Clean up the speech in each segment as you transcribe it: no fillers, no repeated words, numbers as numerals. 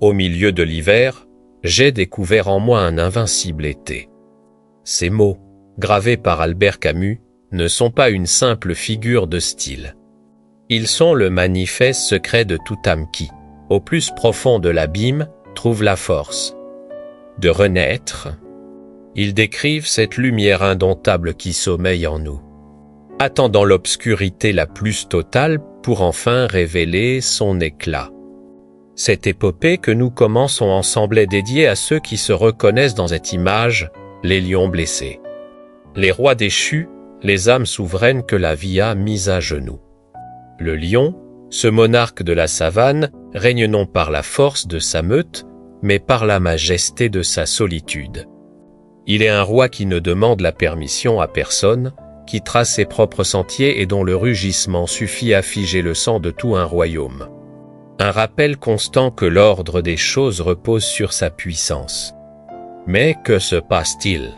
Au milieu de l'hiver, j'ai découvert en moi un invincible été. » Ces mots, gravés par Albert Camus, ne sont pas une simple figure de style. Ils sont le manifeste secret de toute âme qui, au plus profond de l'abîme, trouve la force de renaître. Ils décrivent cette lumière indomptable qui sommeille en nous, attendant l'obscurité la plus totale pour enfin révéler son éclat. Cette épopée que nous commençons ensemble est dédiée à ceux qui se reconnaissent dans cette image, les lions blessés, les rois déchus, les âmes souveraines que la vie a mises à genoux. Le lion, ce monarque de la savane, règne non par la force de sa meute, mais par la majesté de sa solitude. Il est un roi qui ne demande la permission à personne, qui trace ses propres sentiers et dont le rugissement suffit à figer le sang de tout un royaume. Un rappel constant que l'ordre des choses repose sur sa puissance. Mais que se passe-t-il?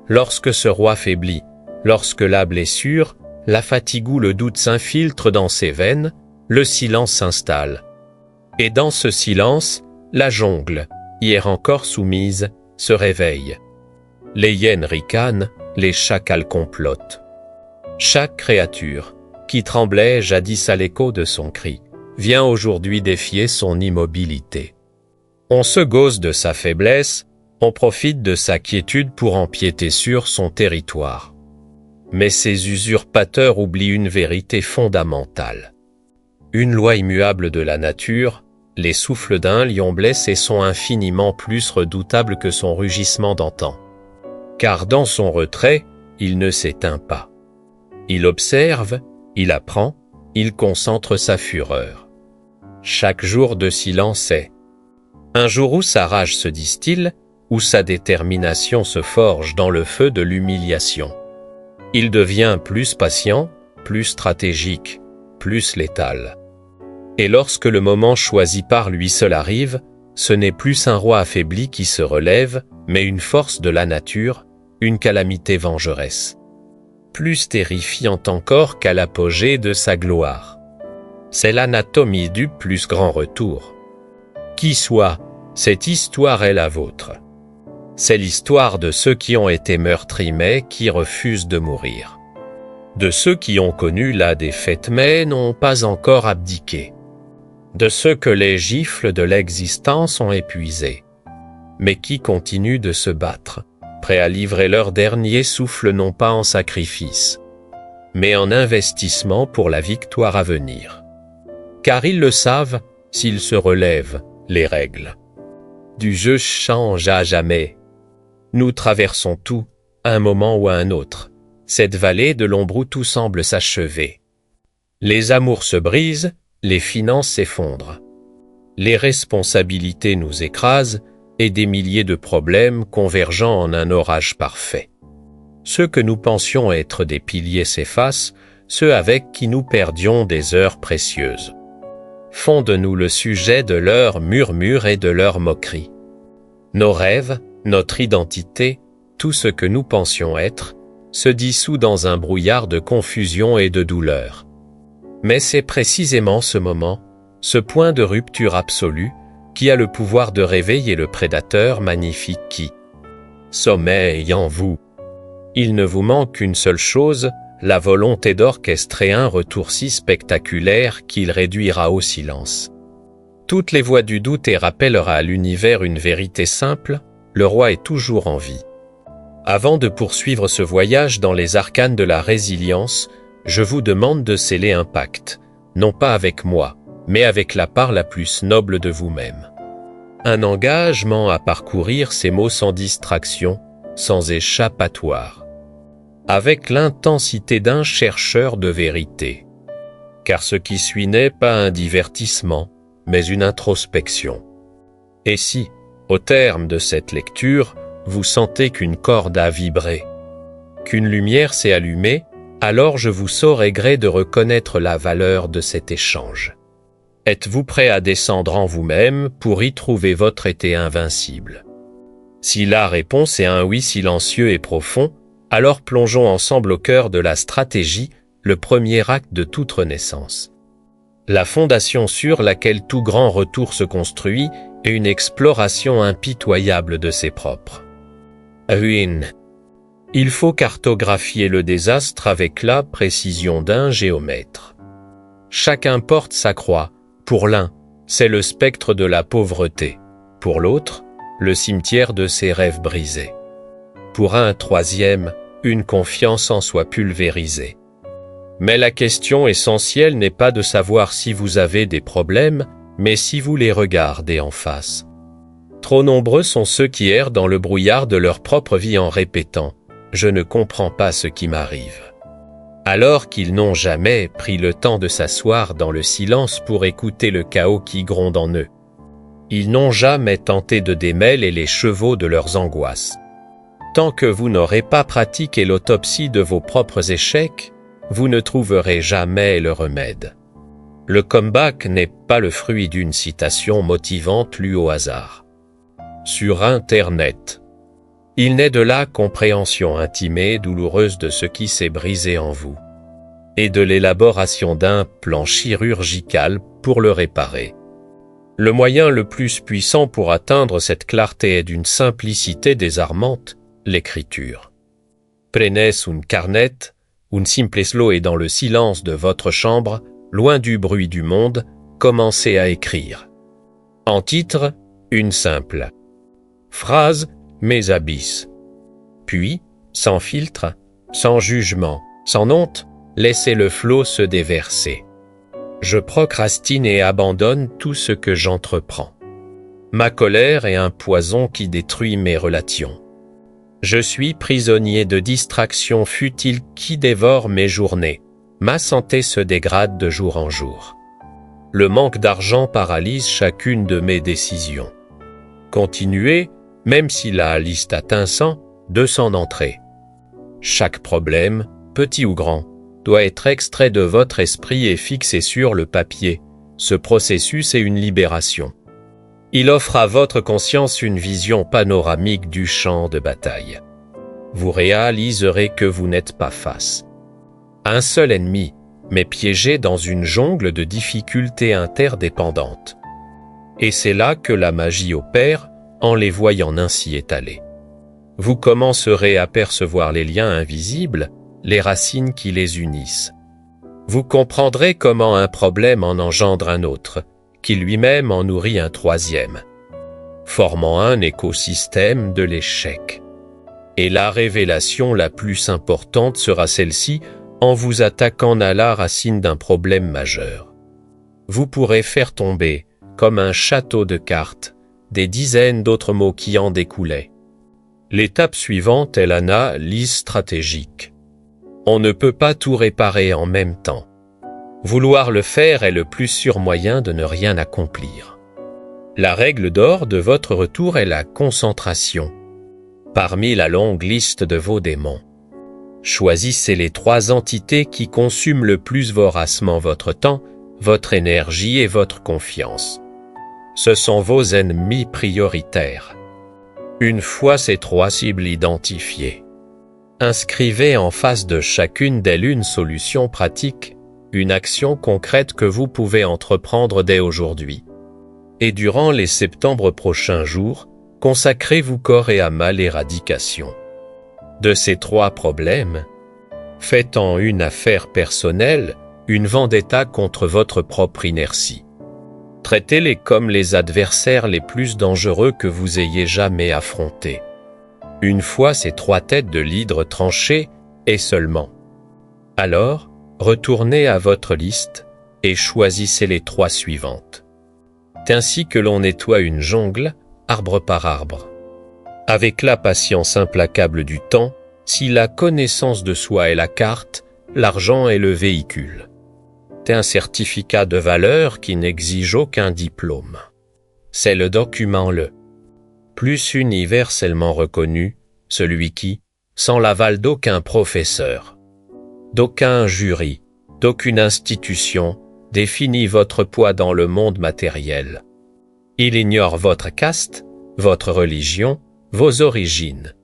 Lorsque ce roi faiblit, lorsque la blessure, la fatigue ou le doute s'infiltrent dans ses veines, le silence s'installe. Et dans ce silence, la jungle, hier encore soumise, se réveille. Les hyènes ricanent, les chacals complotent. Chaque créature, qui tremblait jadis à l'écho de son cri, vient aujourd'hui défier son immobilité. On se gausse de sa faiblesse, on profite de sa quiétude pour empiéter sur son territoire. Mais ces usurpateurs oublient une vérité fondamentale. Une loi immuable de la nature, les souffles d'un lion blessé sont infiniment plus redoutables que son rugissement d'antan. Car dans son retrait, il ne s'éteint pas. Il observe, il apprend, il concentre sa fureur. Chaque jour de silence est un jour où sa rage se distille, où sa détermination se forge dans le feu de l'humiliation. Il devient plus patient, plus stratégique, plus létal. Et lorsque le moment choisi par lui seul arrive, ce n'est plus un roi affaibli qui se relève, mais une force de la nature, une calamité vengeresse. Plus terrifiante encore qu'à l'apogée de sa gloire. C'est l'anatomie du plus grand retour. Qui soit, cette histoire est la vôtre. C'est l'histoire de ceux qui ont été meurtris mais qui refusent de mourir. De ceux qui ont connu la défaite mais n'ont pas encore abdiqué. De ceux que les gifles de l'existence ont épuisés, mais qui continuent de se battre, prêts à livrer leur dernier souffle non pas en sacrifice, mais en investissement pour la victoire à venir. Car ils le savent, s'ils se relèvent, les règles du jeu changent à jamais. Nous traversons tout, à un moment ou à un autre, cette vallée de l'ombre où tout semble s'achever. Les amours se brisent, les finances s'effondrent. Les responsabilités nous écrasent et des milliers de problèmes convergeant en un orage parfait. Ceux que nous pensions être des piliers s'effacent, ceux avec qui nous perdions des heures précieuses. Font de nous le sujet de leurs murmures et de leurs moqueries. Nos rêves, notre identité, tout ce que nous pensions être, se dissout dans un brouillard de confusion et de douleur. Mais c'est précisément ce moment, ce point de rupture absolue, qui a le pouvoir de réveiller le prédateur magnifique qui sommeille en vous. Il ne vous manque qu'une seule chose, la volonté d'orchestrer un retour si spectaculaire qu'il réduira au silence. Toutes les voix du doute et rappellera à l'univers une vérité simple, le roi est toujours en vie. Avant de poursuivre ce voyage dans les arcanes de la résilience, je vous demande de sceller un pacte, non pas avec moi, mais avec la part la plus noble de vous-même. Un engagement à parcourir ces mots sans distraction, sans échappatoire, avec l'intensité d'un chercheur de vérité. Car ce qui suit n'est pas un divertissement, mais une introspection. Et si, au terme de cette lecture, vous sentez qu'une corde a vibré, qu'une lumière s'est allumée, alors je vous saurai gré de reconnaître la valeur de cet échange. Êtes-vous prêt à descendre en vous-même pour y trouver votre été invincible? Si la réponse est un oui silencieux et profond, alors plongeons ensemble au cœur de la stratégie, le premier acte de toute renaissance. la fondation sur laquelle tout grand retour se construit est une exploration impitoyable de ses propres ruines. Il faut cartographier le désastre avec la précision d'un géomètre. Chacun porte sa croix. Pour l'un, c'est le spectre de la pauvreté. Pour l'autre, le cimetière de ses rêves brisés. Pour un troisième, une confiance en soi pulvérisée. Mais la question essentielle n'est pas de savoir si vous avez des problèmes, mais si vous les regardez en face. Trop nombreux sont ceux qui errent dans le brouillard de leur propre vie en répétant « Je ne comprends pas ce qui m'arrive », alors qu'ils n'ont jamais pris le temps de s'asseoir dans le silence pour écouter le chaos qui gronde en eux. Ils n'ont jamais tenté de démêler les chevaux de leurs angoisses. Tant que vous n'aurez pas pratiqué l'autopsie de vos propres échecs, vous ne trouverez jamais le remède. Le comeback n'est pas le fruit d'une citation motivante lue au hasard. Sur Internet. Il naît de la compréhension intime et douloureuse de ce qui s'est brisé en vous, et de l'élaboration d'un plan chirurgical pour le réparer. Le moyen le plus puissant pour atteindre cette clarté est d'une simplicité désarmante, l'écriture. Prenez un carnet, un simples et dans le silence de votre chambre, loin du bruit du monde, commencez à écrire. En titre, une simple phrase, mes abysses. Puis, sans filtre, sans jugement, sans honte, laissez le flot se déverser. Je procrastine et abandonne tout ce que j'entreprends. Ma colère est un poison qui détruit mes relations. Je suis prisonnier de distractions futiles qui dévorent mes journées. Ma santé se dégrade de jour en jour. Le manque d'argent paralyse chacune de mes décisions. Continuez, même si la liste atteint 100, 200 d'entrées. Chaque problème, petit ou grand, doit être extrait de votre esprit et fixé sur le papier. Ce processus est une libération. Il offre à votre conscience une vision panoramique du champ de bataille. Vous réaliserez que vous n'êtes pas face à un seul ennemi, mais piégé dans une jungle de difficultés interdépendantes. Et c'est là que la magie opère, en les voyant ainsi étalés. Vous commencerez à percevoir les liens invisibles, les racines qui les unissent. Vous comprendrez comment un problème en engendre un autre, qui lui-même en nourrit un troisième, formant un écosystème de l'échec. Et la révélation la plus importante sera celle-ci en vous attaquant à la racine d'un problème majeur. Vous pourrez faire tomber, comme un château de cartes, des dizaines d'autres mots qui en découlaient. L'étape suivante est l'analyse stratégique. On ne peut pas tout réparer en même temps. Vouloir le faire est le plus sûr moyen de ne rien accomplir. La règle d'or de votre retour est la concentration. Parmi la longue liste de vos démons, choisissez les 3 entités qui consument le plus voracement votre temps, votre énergie et votre confiance. Ce sont vos ennemis prioritaires. Une fois ces 3 cibles identifiées, inscrivez en face de chacune d'elles une solution pratique, une action concrète que vous pouvez entreprendre dès aujourd'hui. Et durant les septembre prochains jours, consacrez-vous corps et âme à l'éradication de ces 3 problèmes. Faites-en une affaire personnelle, une vendetta contre votre propre inertie. Traitez-les comme les adversaires les plus dangereux que vous ayez jamais affrontés. Une fois ces 3 têtes de l'hydre tranchées, et seulement. Alors, retournez à votre liste et choisissez les 3 suivantes. C'est ainsi que l'on nettoie une jungle, arbre par arbre. Avec la patience implacable du temps, si la connaissance de soi est la carte, l'argent est le véhicule. C'est un certificat de valeur qui n'exige aucun diplôme. C'est le document plus universellement reconnu, celui qui, sans l'aval d'aucun professeur, d'aucun jury, d'aucune institution, définit votre poids dans le monde matériel. Il ignore votre caste, votre religion, vos origines.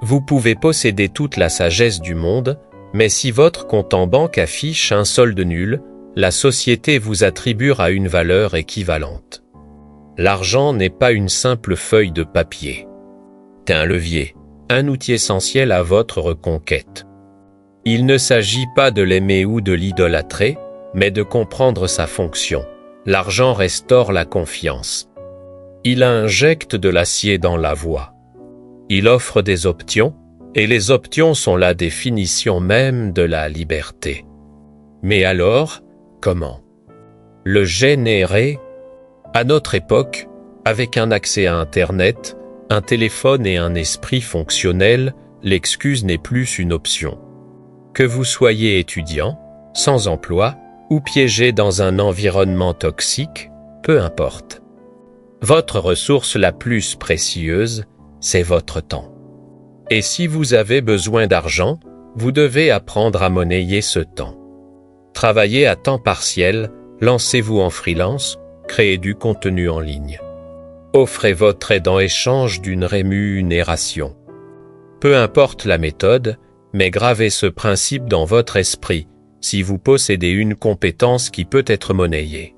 Vous pouvez posséder toute la sagesse du monde, mais si votre compte en banque affiche un solde nul, la société vous attribuera une valeur équivalente. L'argent n'est pas une simple feuille de papier. C'est un levier, un outil essentiel à votre reconquête. Il ne s'agit pas de l'aimer ou de l'idolâtrer, mais de comprendre sa fonction. L'argent restaure la confiance. Il injecte de l'acier dans la voie. Il offre des options, et les options sont la définition même de la liberté. Mais alors, comment le générer? À notre époque, avec un accès à Internet, un téléphone et un esprit fonctionnel, l'excuse n'est plus une option. Que vous soyez étudiant, sans emploi ou piégé dans un environnement toxique, peu importe. Votre ressource la plus précieuse, c'est votre temps. Et si vous avez besoin d'argent, vous devez apprendre à monnayer ce temps. Travaillez à temps partiel, lancez-vous en freelance, créez du contenu en ligne. Offrez votre aide en échange d'une rémunération. Peu importe la méthode, mais gravez ce principe dans votre esprit si vous possédez une compétence qui peut être monnayée.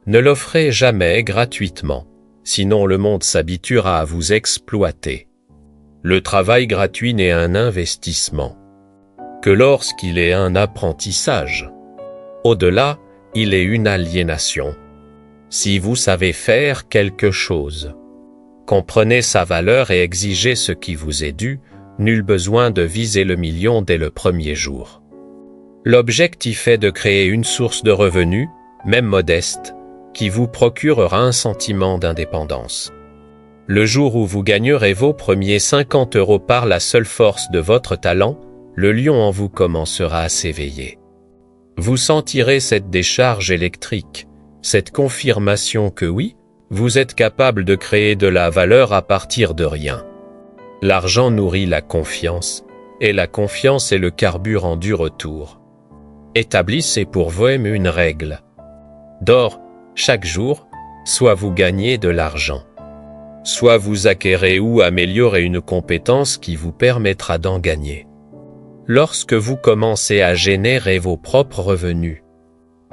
Ne l'offrez jamais gratuitement, sinon le monde s'habituera à vous exploiter. Le travail gratuit n'est un investissement que lorsqu'il est un apprentissage. Au-delà, il est une aliénation. Si vous savez faire quelque chose, comprenez sa valeur et exigez ce qui vous est dû, nul besoin de viser le million dès le premier jour. L'objectif est de créer une source de revenus, même modeste, qui vous procurera un sentiment d'indépendance. Le jour où vous gagnerez vos premiers 50 € par la seule force de votre talent, le lion en vous commencera à s'éveiller. Vous sentirez cette décharge électrique, cette confirmation que oui, vous êtes capable de créer de la valeur à partir de rien. L'argent nourrit la confiance, et la confiance est le carburant du retour. Établissez pour vous-même une règle. D'or, chaque jour, soit vous gagnez de l'argent, soit vous acquérez ou améliorez une compétence qui vous permettra d'en gagner. Lorsque vous commencez à générer vos propres revenus,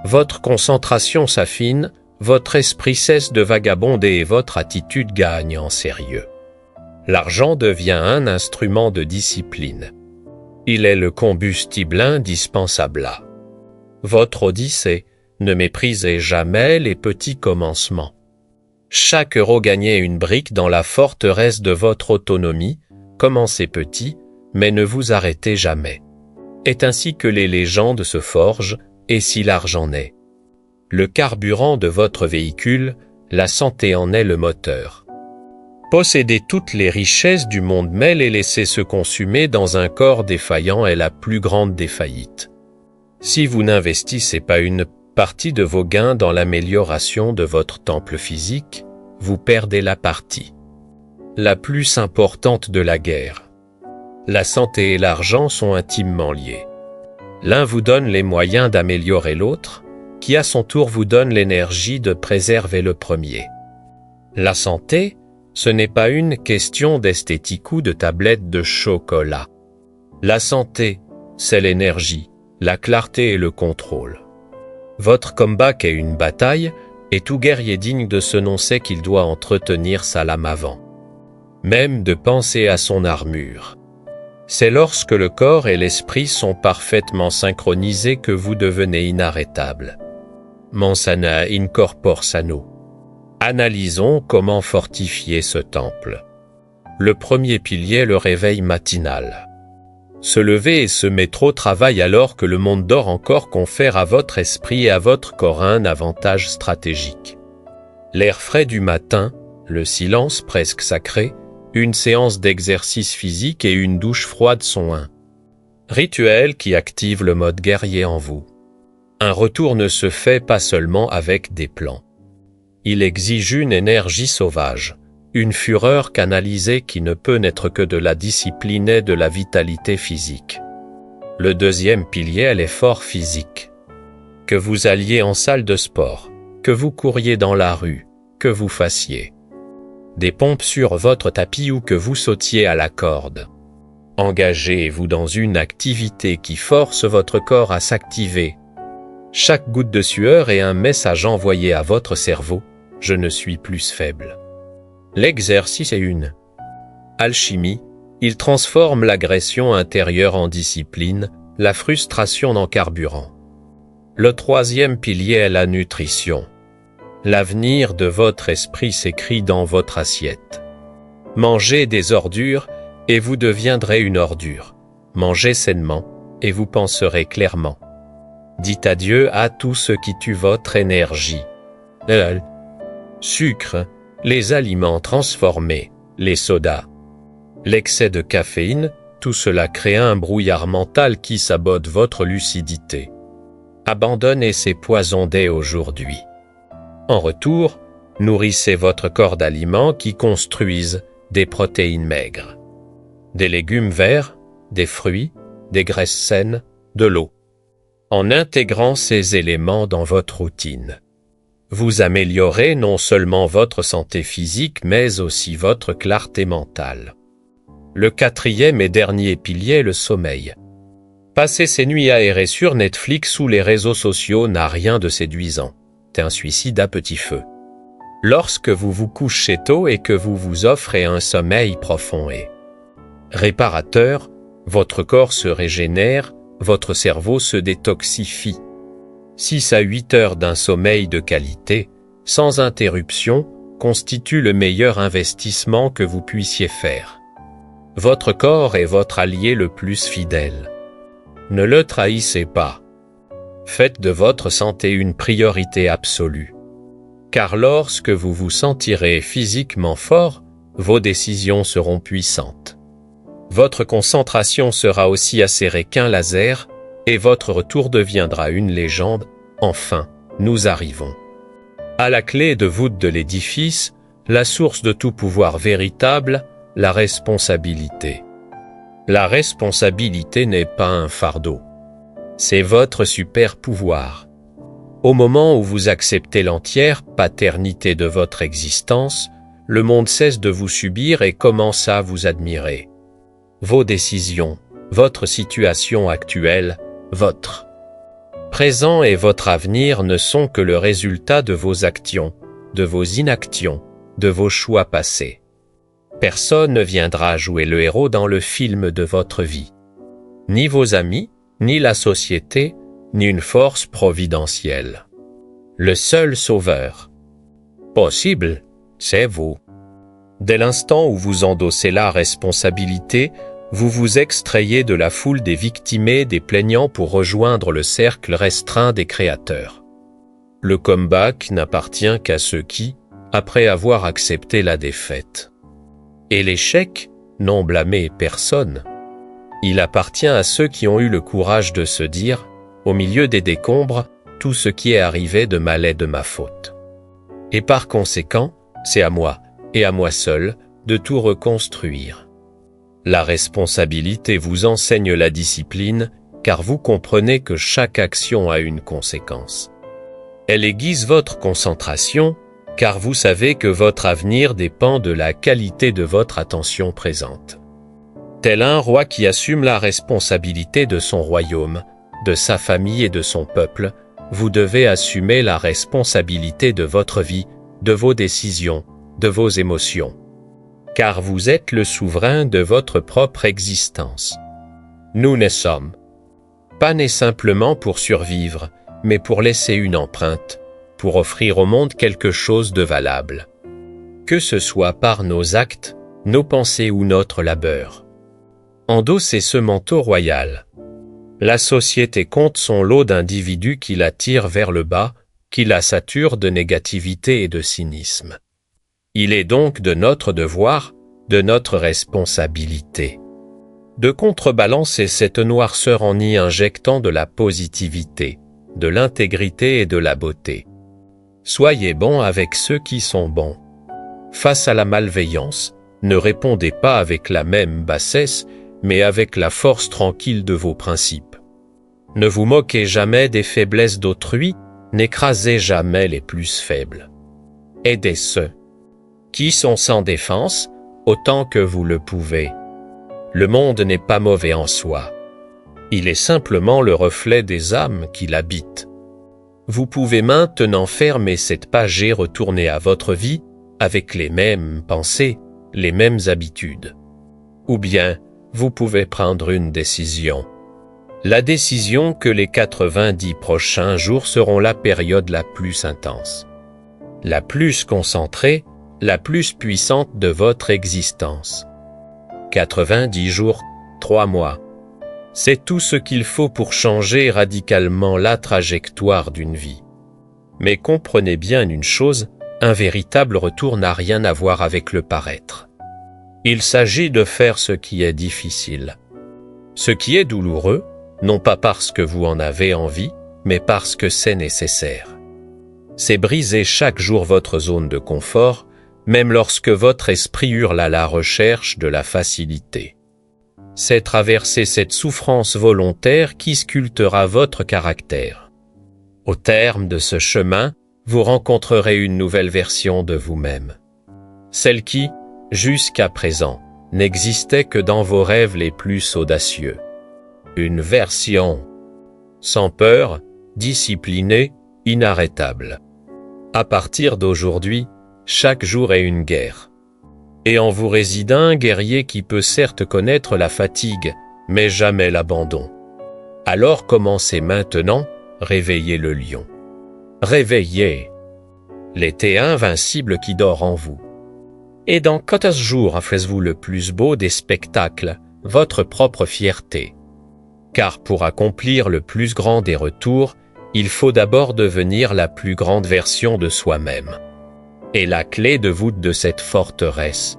votre concentration s'affine, votre esprit cesse de vagabonder et votre attitude gagne en sérieux. L'argent devient un instrument de discipline. Il est le combustible indispensable. Votre odyssée, ne méprisez jamais les petits commencements. Chaque euro gagné est une brique dans la forteresse de votre autonomie. Commencez petit, mais ne vous arrêtez jamais. Est ainsi que les légendes se forgent, et si l'argent naît. Le carburant de votre véhicule, la santé en est le moteur. Posséder toutes les richesses du monde mais les laisser se consumer dans un corps défaillant est la plus grande des faillites. Si vous n'investissez pas une partie de vos gains dans l'amélioration de votre temple physique, vous perdez la partie la plus importante de la guerre. La santé et l'argent sont intimement liés. L'un vous donne les moyens d'améliorer l'autre, qui à son tour vous donne l'énergie de préserver le premier. La santé, ce n'est pas une question d'esthétique ou de tablette de chocolat. La santé, c'est l'énergie, la clarté et le contrôle. Votre combat est une bataille, et tout guerrier digne de ce nom sait qu'il doit entretenir sa lame avant. Même de penser à son armure. C'est lorsque le corps et l'esprit sont parfaitement synchronisés que vous devenez inarrêtable. Mens sana in corpore sano. Analysons comment fortifier ce temple. Le premier pilier est le réveil matinal. Se lever et se mettre au travail alors que le monde dort encore confère à votre esprit et à votre corps un avantage stratégique. L'air frais du matin, le silence presque sacré, une séance d'exercice physique et une douche froide sont un rituel qui active le mode guerrier en vous. Un retour ne se fait pas seulement avec des plans. Il exige une énergie sauvage, une fureur canalisée qui ne peut n'être que de la discipline et de la vitalité physique. Le deuxième pilier est l'effort physique. Que vous alliez en salle de sport, que vous couriez dans la rue, que vous fassiez des pompes sur votre tapis ou que vous sautiez à la corde. Engagez-vous dans une activité qui force votre corps à s'activer. Chaque goutte de sueur est un message envoyé à votre cerveau, je ne suis plus faible. L'exercice est une alchimie, il transforme l'agression intérieure en discipline, la frustration en carburant. Le troisième pilier est la nutrition. L'avenir de votre esprit s'écrit dans votre assiette. Mangez des ordures et vous deviendrez une ordure. Mangez sainement et vous penserez clairement. Dites adieu à tout ce qui tue votre énergie. Sucre, les aliments transformés, les sodas. L'excès de caféine, tout cela crée un brouillard mental qui sabote votre lucidité. Abandonnez ces poisons dès aujourd'hui. En retour, nourrissez votre corps d'aliments qui construisent des protéines maigres. Des légumes verts, des fruits, des graisses saines, de l'eau. En intégrant ces éléments dans votre routine, vous améliorez non seulement votre santé physique mais aussi votre clarté mentale. Le quatrième et dernier pilier est le sommeil. Passer ses nuits aérées sur Netflix ou les réseaux sociaux n'a rien de séduisant. C'est un suicide à petit feu. Lorsque vous vous couchez tôt et que vous vous offrez un sommeil profond et réparateur, votre corps se régénère, votre cerveau se détoxifie. 6 à 8 heures d'un sommeil de qualité, sans interruption, constitue le meilleur investissement que vous puissiez faire. Votre corps est votre allié le plus fidèle. Ne le trahissez pas. Faites de votre santé une priorité absolue. Car lorsque vous vous sentirez physiquement fort, vos décisions seront puissantes. Votre concentration sera aussi acérée qu'un laser et votre retour deviendra une légende. Enfin, nous arrivons à la clé de voûte de l'édifice, la source de tout pouvoir véritable, la responsabilité. La responsabilité n'est pas un fardeau. C'est votre super pouvoir. Au moment où vous acceptez l'entière paternité de votre existence, le monde cesse de vous subir et commence à vous admirer. Vos décisions, votre situation actuelle, votre présent et votre avenir ne sont que le résultat de vos actions, de vos inactions, de vos choix passés. Personne ne viendra jouer le héros dans le film de votre vie. Ni vos amis, ni la société, ni une force providentielle. Le seul sauveur possible, c'est vous. Dès l'instant où vous endossez la responsabilité, vous vous extrayez de la foule des victimés, des plaignants pour rejoindre le cercle restreint des créateurs. Le comeback n'appartient qu'à ceux qui, après avoir accepté la défaite. Et l'échec n'ont blâmé personne. Il appartient à ceux qui ont eu le courage de se dire, au milieu des décombres, tout ce qui est arrivé de mal est de ma faute. Et par conséquent, c'est à moi, et à moi seul, de tout reconstruire. La responsabilité vous enseigne la discipline, car vous comprenez que chaque action a une conséquence. Elle aiguise votre concentration, car vous savez que votre avenir dépend de la qualité de votre attention présente. Tel un roi qui assume la responsabilité de son royaume, de sa famille et de son peuple, vous devez assumer la responsabilité de votre vie, de vos décisions, de vos émotions. Car vous êtes le souverain de votre propre existence. Nous ne sommes pas nés simplement pour survivre, mais pour laisser une empreinte, pour offrir au monde quelque chose de valable. Que ce soit par nos actes, nos pensées ou notre labeur. Endossez ce manteau royal. La société compte son lot d'individus qui la tirent vers le bas, qui la saturent de négativité et de cynisme. Il est donc de notre devoir, de notre responsabilité, de contrebalancer cette noirceur en y injectant de la positivité, de l'intégrité et de la beauté. Soyez bons avec ceux qui sont bons. Face à la malveillance, ne répondez pas avec la même bassesse, mais avec la force tranquille de vos principes. Ne vous moquez jamais des faiblesses d'autrui, n'écrasez jamais les plus faibles. Aidez ceux qui sont sans défense, autant que vous le pouvez. Le monde n'est pas mauvais en soi. Il est simplement le reflet des âmes qui l'habitent. vous pouvez maintenant fermer cette page et retourner à votre vie avec les mêmes pensées, les mêmes habitudes. Ou bien, vous pouvez prendre une décision. La décision que les 90 prochains jours seront la période la plus intense, la plus concentrée, la plus puissante de votre existence. 90 jours, 3 mois. C'est tout ce qu'il faut pour changer radicalement la trajectoire d'une vie. Mais comprenez bien une chose, un véritable retour n'a rien à voir avec le paraître. Il s'agit de faire ce qui est difficile. Ce qui est douloureux, non pas parce que vous en avez envie, mais parce que c'est nécessaire. C'est briser chaque jour votre zone de confort, même lorsque votre esprit hurle à la recherche de la facilité. C'est traverser cette souffrance volontaire qui sculptera votre caractère. Au terme de ce chemin, vous rencontrerez une nouvelle version de vous-même. Celle qui, jusqu'à présent, n'existait que dans vos rêves les plus audacieux. Une version sans peur, disciplinée, inarrêtable. À partir d'aujourd'hui, chaque jour est une guerre. Et en vous réside un guerrier qui peut certes connaître la fatigue, mais jamais l'abandon. Alors commencez maintenant, réveillez le lion. Réveillez l'été invincible qui dort en vous. Et dans 14 jours offrez-vous le plus beau des spectacles, votre propre fierté. Car pour accomplir le plus grand des retours, il faut d'abord devenir la plus grande version de soi-même. Et la clé de voûte de cette forteresse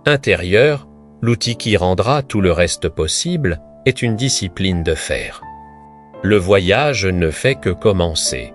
intérieure, l'outil qui rendra tout le reste possible, est une discipline de fer. Le voyage ne fait que commencer.